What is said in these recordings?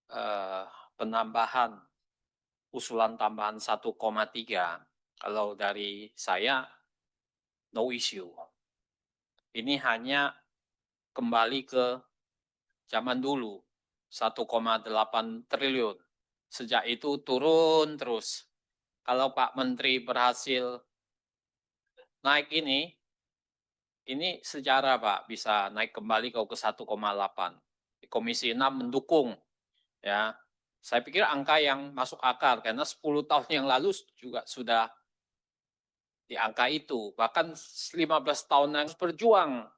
eee, penambahan, usulan tambahan 1,3, kalau dari saya no issue. Ini hanya kembali ke zaman dulu, 1,8 triliun. Sejak itu turun terus. Kalau Pak Menteri berhasil naik ini sejarah Pak, bisa naik kembali ke 1,8. Komisi 6 mendukung, ya. Saya pikir angka yang masuk akal, karena 10 tahun yang lalu juga sudah di angka itu. Bahkan 15 tahun yang berjuang,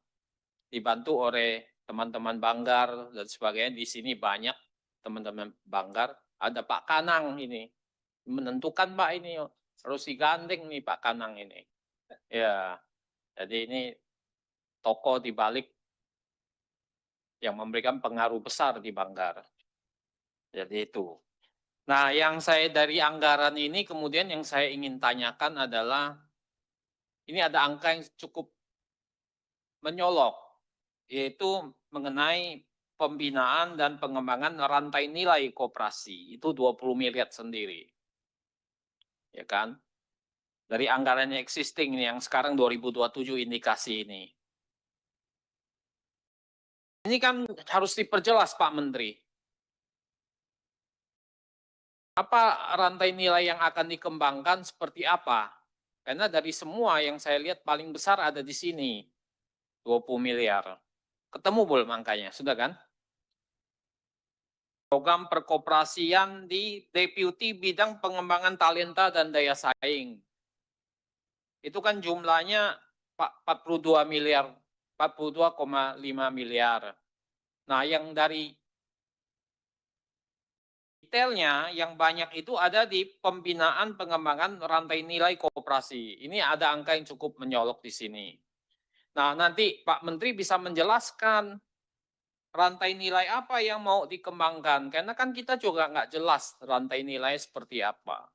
dibantu oleh teman-teman Banggar dan sebagainya. Di sini banyak teman-teman Banggar, ada Pak Kanang ini, menentukan Pak ini, harus digandeng nih Pak Kanang ini. Ya, jadi ini tokoh di balik yang memberikan pengaruh besar di Banggar. Jadi itu. Nah, yang saya dari anggaran ini kemudian yang saya ingin tanyakan adalah, ini ada angka yang cukup menyolok, yaitu mengenai pembinaan dan pengembangan rantai nilai koperasi, itu 20 miliar sendiri, ya kan? Dari anggarannya existing nih, yang sekarang 2027 indikasi ini. Ini kan harus diperjelas Pak Menteri. Apa rantai nilai yang akan dikembangkan seperti apa? Karena dari semua yang saya lihat paling besar ada di sini, 20 miliar. Ketemu belum angkanya? Sudah kan? Program perkoperasian di Deputi Bidang Pengembangan Talenta dan Daya Saing. Itu kan jumlahnya 42 miliar, 42,5 miliar. Nah, yang dari detailnya yang banyak itu ada di pembinaan pengembangan rantai nilai koperasi. Ini ada angka yang cukup menyolok di sini. Nah, nanti Pak Menteri bisa menjelaskan rantai nilai apa yang mau dikembangkan. Karena kan kita juga nggak jelas rantai nilai seperti apa.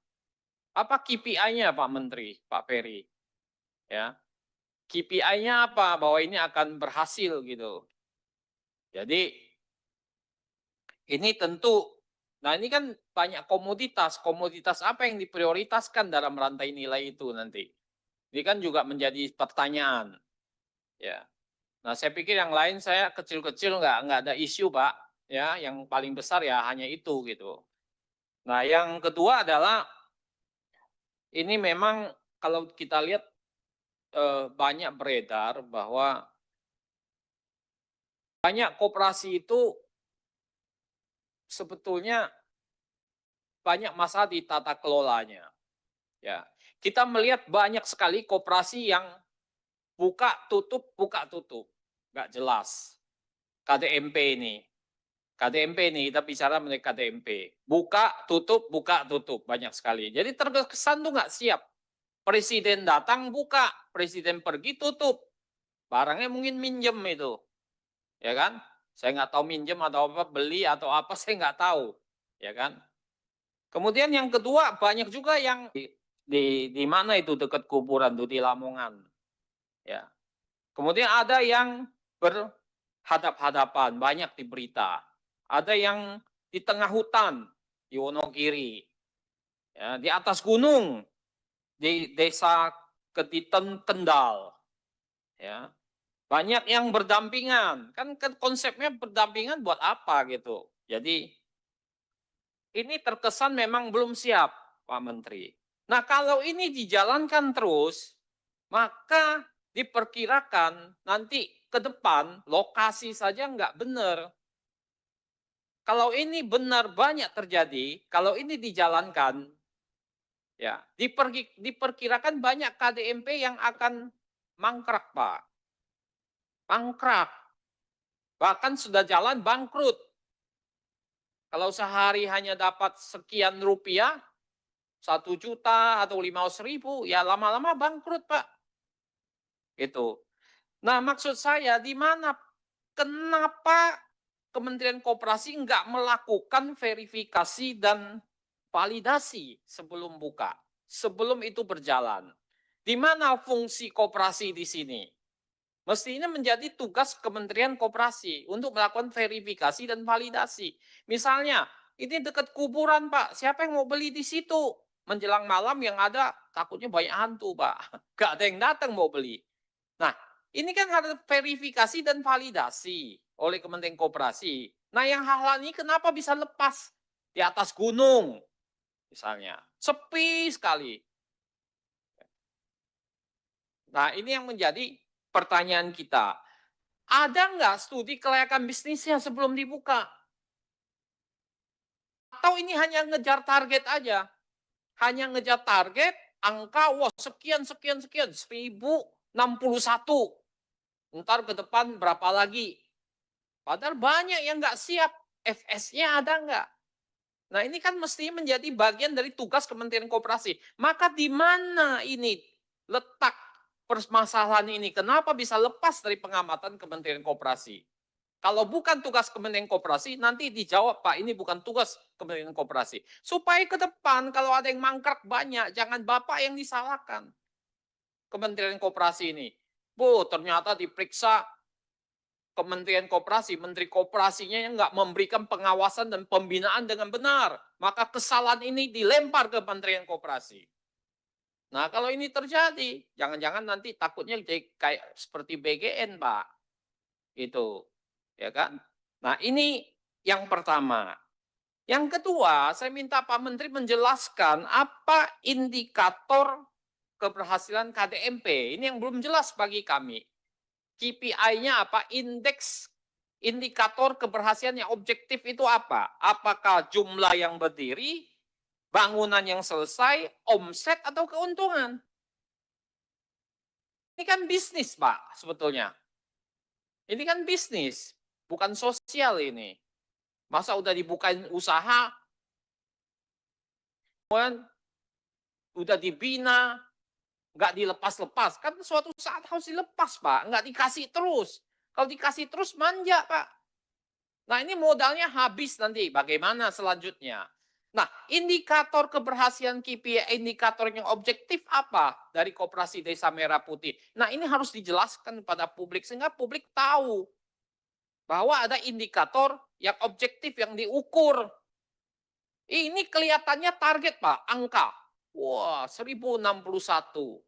Apa KPI-nya Pak Menteri, Pak Ferry? Ya, KPI-nya apa? Bahwa ini akan berhasil gitu. Jadi ini tentu, nah ini kan banyak komoditas. Komoditas apa yang diprioritaskan dalam rantai nilai itu nanti? Ini kan juga menjadi pertanyaan. Ya. Nah, saya pikir yang lain saya kecil-kecil nggak ada isu Pak. Ya, yang paling besar ya hanya itu gitu. Nah, yang kedua adalah ini memang kalau kita lihat banyak beredar bahwa banyak koperasi itu sebetulnya banyak masalah di tata kelolanya. Ya, kita melihat banyak sekali koperasi yang buka tutup, nggak jelas. KDMP ini kita bicara mengenai KDMP, buka tutup banyak sekali. Jadi terkesan tuh nggak siap. Presiden datang buka, presiden pergi tutup. Barangnya mungkin minjem itu, ya kan? Saya nggak tahu minjem atau apa, beli atau apa, saya nggak tahu, ya kan? Kemudian yang kedua banyak juga yang di mana itu dekat kuburan tuh di Lamongan, ya. Kemudian ada yang berhadap-hadapan, banyak di berita. Ada yang di tengah hutan di Wonogiri, ya, di atas gunung di desa Ketiten Kendal, ya. Banyak yang berdampingan, kan konsepnya berdampingan buat apa gitu. Jadi ini terkesan memang belum siap, Pak Menteri. Nah, kalau ini dijalankan terus, maka diperkirakan nanti ke depan lokasi saja nggak benar. Kalau ini benar banyak terjadi, kalau ini dijalankan, ya diperkirakan banyak KDMP yang akan mangkrak, Pak. Mangkrak. Bahkan sudah jalan bangkrut. Kalau sehari hanya dapat sekian rupiah, 1 juta atau 500.000, ya lama-lama bangkrut Pak. Itu. Nah maksud saya di mana, kenapa Kementerian Koperasi nggak melakukan verifikasi dan validasi sebelum buka, sebelum itu berjalan? Di mana fungsi koperasi di sini? Mestinya menjadi tugas Kementerian Koperasi untuk melakukan verifikasi dan validasi. Misalnya Ini dekat kuburan, Pak. Siapa yang mau beli di situ? Menjelang malam yang ada takutnya banyak hantu, Pak. Gak ada yang datang mau beli. Nah, ini kan harus verifikasi dan validasi oleh Kementerian Koperasi. Nah, yang hal-hal ini kenapa bisa lepas di atas gunung, misalnya, sepi sekali. Nah, ini yang menjadi pertanyaan kita. Ada nggak studi kelayakan bisnisnya sebelum dibuka? Atau ini hanya ngejar target aja? Hanya ngejar target, angka, wah sekian, sekian, sekian, 1061. Ntar ke depan berapa lagi? Padahal banyak yang nggak siap. FS-nya ada nggak? Nah ini kan mestinya menjadi bagian dari tugas Kementerian Koperasi. Maka di mana ini letak permasalahan ini? Kenapa bisa lepas dari pengamatan Kementerian Koperasi? Kalau bukan tugas Kementerian Koperasi, nanti dijawab, Pak, ini bukan tugas Kementerian Koperasi. Supaya ke depan kalau ada yang mangkrak banyak, jangan Bapak yang disalahkan. Kementerian Koperasi ini. Bu, ternyata diperiksa Kementerian Koperasi, Menteri Koperasinya yang nggak memberikan pengawasan dan pembinaan dengan benar. Maka kesalahan ini dilempar ke Kementerian Koperasi. Nah, kalau ini terjadi, jangan-jangan nanti takutnya jadi kayak seperti BGN, Pak. Itu, ya kan? Nah, ini yang pertama. Yang kedua, saya minta Pak Menteri menjelaskan apa indikator keberhasilan KDMP. Ini yang belum jelas bagi kami. KPI-nya apa? Indeks indikator keberhasilan yang objektif itu apa? Apakah jumlah yang berdiri, bangunan yang selesai, omset atau keuntungan? Ini kan bisnis, Pak, sebetulnya. Ini kan bisnis, bukan sosial ini. Masa udah dibukain usaha, udah dibina, nggak dilepas-lepas. Kan suatu saat harus dilepas, Pak. Nggak dikasih terus. Kalau dikasih terus manja, Pak. Nah ini modalnya habis nanti. Bagaimana selanjutnya? Nah indikator keberhasilan KPI, indikator yang objektif apa dari Koperasi Desa Merah Putih? Nah ini harus dijelaskan pada publik sehingga publik tahu bahwa ada indikator yang objektif yang diukur. Ini kelihatannya target, Pak, angka. Wah, 1061.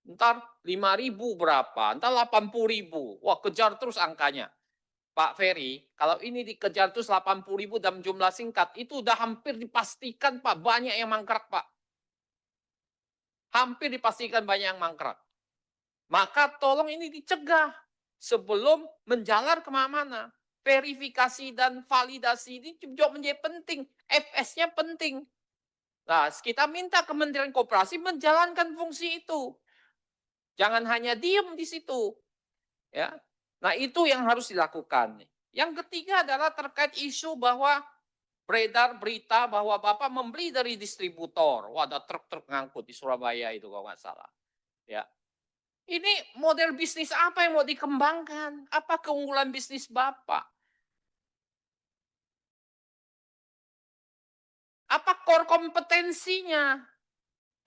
Ntar 5.000 berapa, ntar 80.000. Wah, kejar terus angkanya. Pak Ferry, kalau ini dikejar terus 80.000 dalam jumlah singkat, itu udah hampir dipastikan, Pak, banyak yang mangkrak, Pak. Hampir dipastikan banyak yang mangkrak. Maka tolong ini dicegah sebelum menjalar kemana-mana. Verifikasi dan validasi ini juga menjadi penting. FS-nya penting. Nah, kita minta Kementerian Koperasi menjalankan fungsi itu. Jangan hanya diem di situ. Ya. Nah, itu yang harus dilakukan. Yang ketiga adalah terkait isu bahwa beredar berita bahwa Bapak membeli dari distributor. Wah, ada truk-truk ngangkut di Surabaya itu kalau nggak salah. Ya. Ini model bisnis apa yang mau dikembangkan? Apa keunggulan bisnis Bapak? Apa core kompetensinya?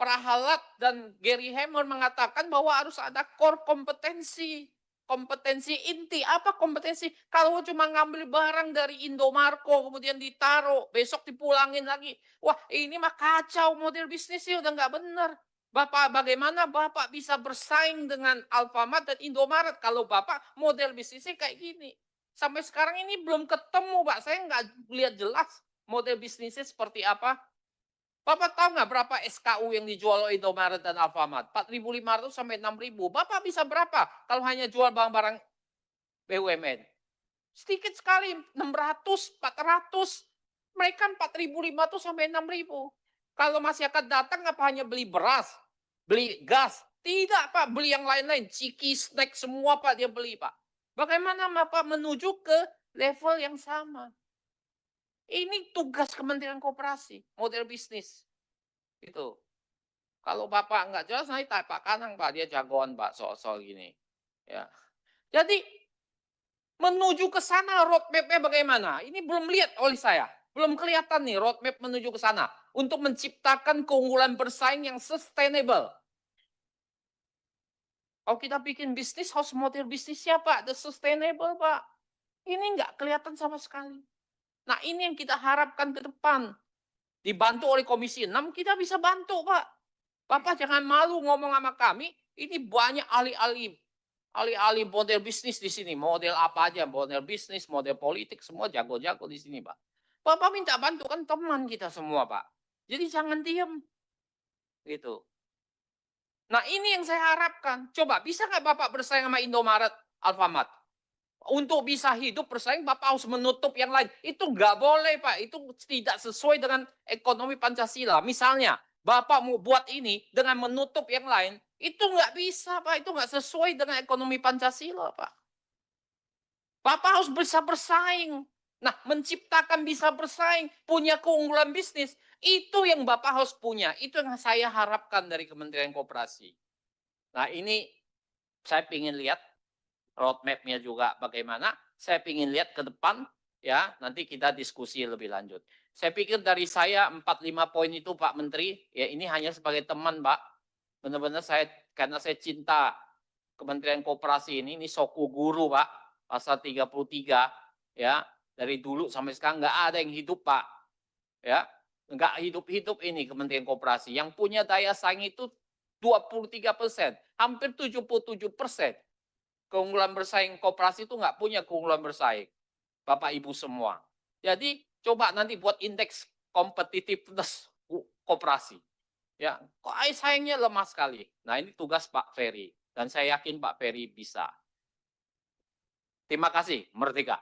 Prahalat dan Gary Hammer mengatakan bahwa harus ada core kompetensi. Kompetensi inti. Apa kompetensi? Kalau cuma ngambil barang dari Indomarko, kemudian ditaruh, besok dipulangin lagi. Wah, ini mah kacau model bisnisnya, udah nggak benar. Bapak, bagaimana Bapak bisa bersaing dengan Alfamart dan Indomaret kalau Bapak model bisnisnya kayak gini? Sampai sekarang ini belum ketemu, Pak. Saya nggak lihat jelas model bisnisnya seperti apa. Bapak tahu nggak berapa SKU yang dijual oleh Indomaret dan Alfamart? 4.500 sampai 6.000. Bapak bisa berapa kalau hanya jual barang-barang BUMN? Sedikit sekali, 600, 400. Mereka 4.500 sampai 6.000. Kalau masyarakat datang apa hanya beli beras, beli gas? Tidak, Pak, beli yang lain-lain. Ciki, snack, semua Pak dia beli, Pak. Bagaimana Bapak menuju ke level yang sama? Ini tugas Kementerian Koperasi, model bisnis. Itu. Kalau Bapak nggak jelas, nanti Pak Kanang, Pak, dia jagoan, Pak, soal-soal gini. Ya. Jadi, menuju ke sana roadmap-nya bagaimana? Ini belum lihat oleh saya. Belum kelihatan nih roadmap menuju ke sana. Untuk menciptakan keunggulan bersaing yang sustainable. Kalau kita bikin bisnis, harus model bisnisnya, Pak. The sustainable, Pak. Ini nggak kelihatan sama sekali. Nah, ini yang kita harapkan ke depan. Dibantu oleh Komisi 6, kita bisa bantu, Pak. Bapak jangan malu ngomong sama kami, ini banyak ahli-ahli model bisnis di sini, model apa aja, model bisnis, model politik, semua jago-jago di sini, Pak. Bapak minta bantu, kan teman kita semua, Pak. Jadi jangan diam, gitu. Nah, ini yang saya harapkan. Coba bisa nggak Bapak bersaing sama Indomaret, Alfamart? Untuk bisa hidup bersaing, Bapak harus menutup yang lain. Itu nggak boleh, Pak. Itu tidak sesuai dengan ekonomi Pancasila. Misalnya, Bapak mau buat ini dengan menutup yang lain, itu nggak bisa, Pak. Itu nggak sesuai dengan ekonomi Pancasila, Pak. Bapak harus bisa bersaing. Nah, menciptakan bisa bersaing, punya keunggulan bisnis, itu yang Bapak harus punya. Itu yang saya harapkan dari Kementerian Koperasi. Nah, ini saya ingin lihat roadmap-nya juga bagaimana. Saya ingin lihat ke depan, ya, nanti kita diskusi lebih lanjut. Saya pikir dari saya 4-5 poin itu Pak Menteri, ya ini hanya sebagai teman Pak. Benar-benar karena saya cinta Kementerian Koperasi ini soku guru Pak, pasal 33, ya, dari dulu sampai sekarang nggak ada yang hidup Pak, ya, nggak hidup-hidup ini Kementerian Koperasi. Yang punya daya saing itu 23%, hampir 77%. Keunggulan bersaing koperasi itu nggak punya keunggulan bersaing, Bapak Ibu semua. Jadi coba nanti buat indeks competitiveness koperasi. Ya, kok saingnya lemah sekali. Nah, ini tugas Pak Ferry dan saya yakin Pak Ferry bisa. Terima kasih, Merdeka.